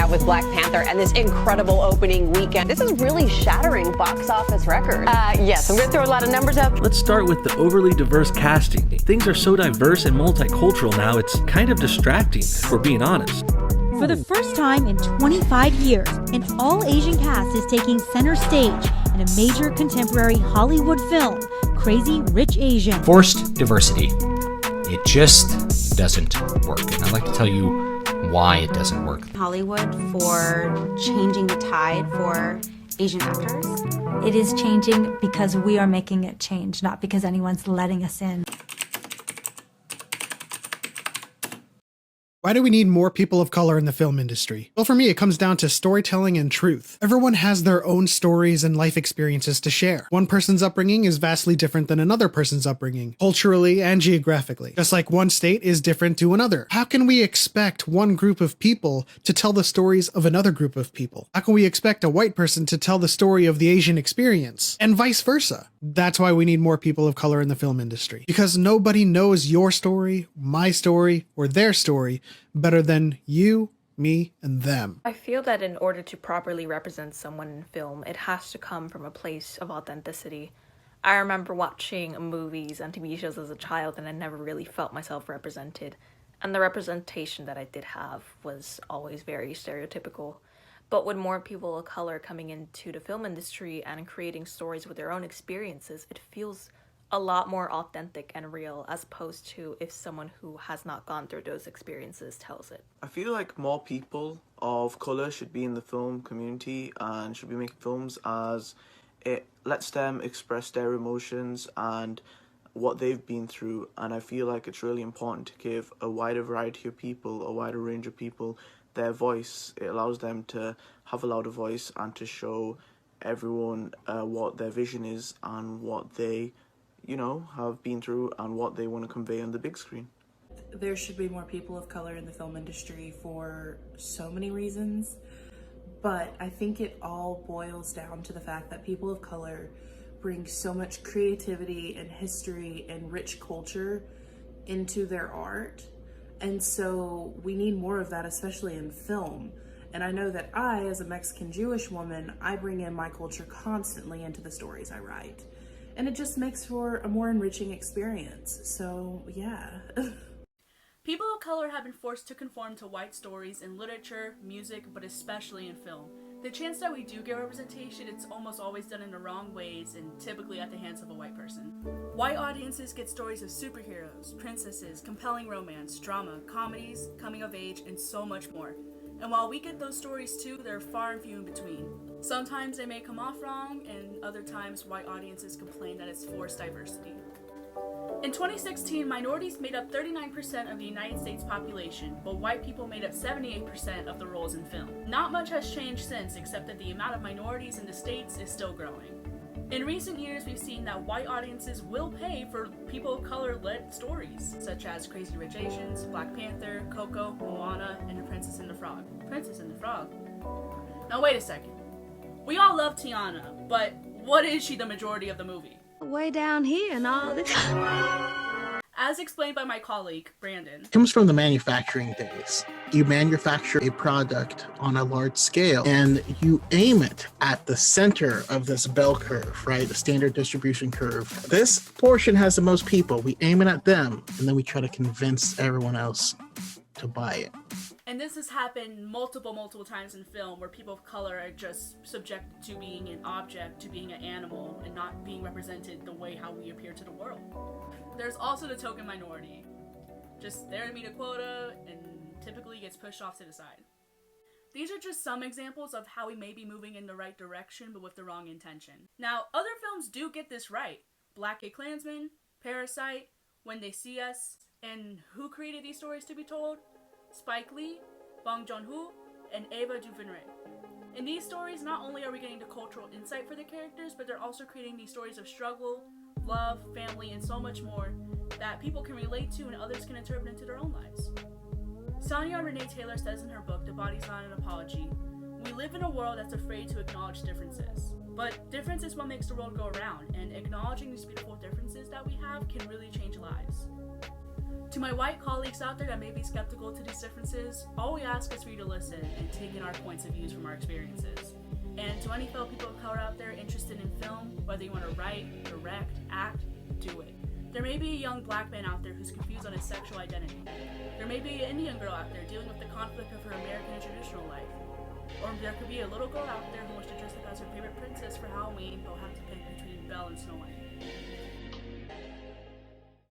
out with Black Panther and this incredible opening weekend. This is really shattering box office records. Yes, I'm going to throw a lot of numbers up. Let's start with the overly diverse casting. Things are so diverse and multicultural now, it's kind of distracting, if we're being honest. For the first time in 25 years, an all-Asian cast is taking center stage in a major contemporary Hollywood film, Crazy Rich Asians. Forced diversity. It just doesn't work. And I'd like to tell you why it doesn't work. Hollywood for changing the tide for Asian actors. It is changing because we are making it change, not because anyone's letting us in. Why do we need more people of color in the film industry? Well, for me, it comes down to storytelling and truth. Everyone has their own stories and life experiences to share. One person's upbringing is vastly different than another person's upbringing, culturally and geographically, just like one state is different to another. How can we expect one group of people to tell the stories of another group of people? How can we expect a white person to tell the story of the Asian experience? And vice versa. That's why we need more people of color in the film industry. Because nobody knows your story, my story, or their story better than you, me, and them. I feel that in order to properly represent someone in film, it has to come from a place of authenticity. I remember watching movies and TV shows as a child and I never really felt myself represented. And the representation that I did have was always very stereotypical. But with more people of color coming into the film industry and creating stories with their own experiences, it feels a lot more authentic and real, as opposed to if someone who has not gone through those experiences tells it. I feel like more people of colour should be in the film community and should be making films, as it lets them express their emotions and what they've been through. And I feel like it's really important to give a wider variety of people, a wider range of people, their voice. It allows them to have a louder voice and to show everyone what their vision is and what they have been through and what they want to convey on the big screen. There should be more people of color in the film industry for so many reasons, but I think it all boils down to the fact that people of color bring so much creativity and history and rich culture into their art, and so we need more of that, especially in film. And I know that I, as a Mexican Jewish woman, I bring in my culture constantly into the stories I write. And it just makes for a more enriching experience. So, yeah. People of color have been forced to conform to white stories in literature, music, but especially in film. The chance that we do get representation, it's almost always done in the wrong ways and typically at the hands of a white person. White audiences get stories of superheroes, princesses, compelling romance, drama, comedies, coming of age, and so much more. And while we get those stories too, they're far and few in between. Sometimes they may come off wrong, and other times white audiences complain that it's forced diversity. In 2016, minorities made up 39% of the United States population, but white people made up 78% of the roles in film. Not much has changed since, except that the amount of minorities in the States is still growing. In recent years, we've seen that white audiences will pay for people of color-led stories, such as Crazy Rich Asians, Black Panther, Coco, Moana, and The Princess and the Frog. Princess and the Frog? Now wait a second. We all love Tiana, but what is she the majority of the movie? Way down here and all this. As explained by my colleague, Brandon. It comes from the manufacturing days. You manufacture a product on a large scale and you aim it at the center of this bell curve, right? The standard distribution curve. This portion has the most people. We aim it at them and then we try to convince everyone else to buy it. And this has happened multiple times in film where people of color are just subjected to being an object, to being an animal, and not being represented the way how we appear to the world. There's also the token minority. Just there to meet a quota and typically gets pushed off to the side. These are just some examples of how we may be moving in the right direction but with the wrong intention. Now, other films do get this right. BlacKkKlansman, Parasite, When They See Us, and who created these stories to be told? Spike Lee, Bong Joon-ho, and Ava DuVernay. In these stories, not only are we getting the cultural insight for the characters, but they're also creating these stories of struggle, love, family, and so much more that people can relate to and others can interpret into their own lives. Sonia Renee Taylor says in her book, The Body's Not an Apology, we live in a world that's afraid to acknowledge differences. But difference is what makes the world go around, and acknowledging these beautiful differences that we have can really change lives. To my white colleagues out there that may be skeptical to these differences, all we ask is for you to listen and take in our points of views from our experiences. And to any fellow people of color out there interested in film, whether you want to write, direct, act, do it. There may be a young black man out there who's confused on his sexual identity. There may be an Indian girl out there dealing with the conflict of her American and traditional life. Or there could be a little girl out there who wants to dress up as her favorite princess for Halloween, but will have to pick between Belle and Snow White.